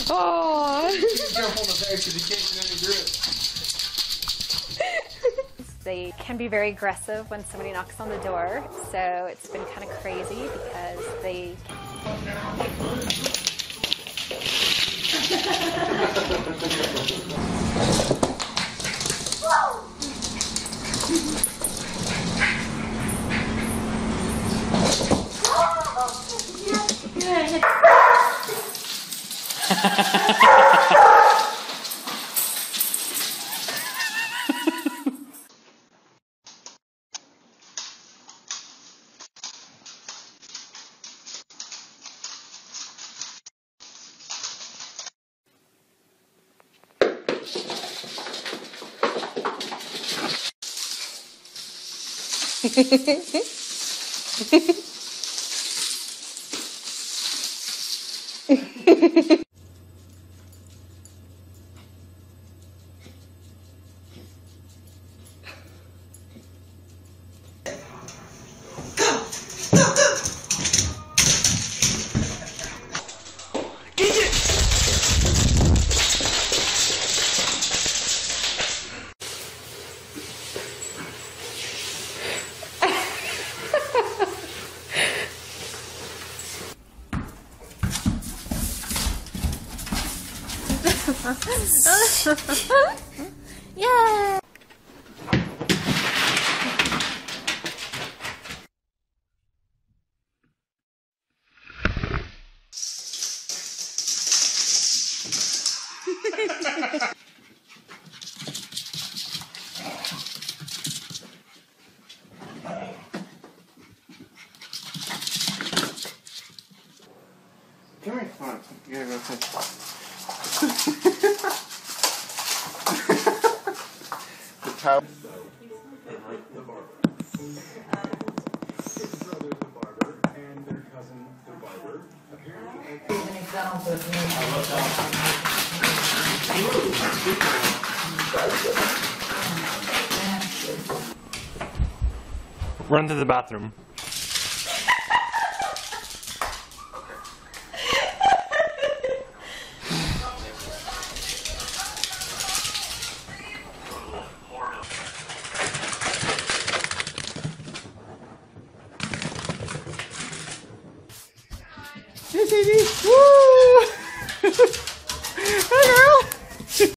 Oh. Be careful the face because you can't get any grip. They can be very aggressive when somebody knocks on the door, so it's been kind of crazy because they... Yay! Come here, come on. You gotta go touch. The towel. The barber. His brother, the barber, and their cousin, the barber. Apparently, Run to the bathroom.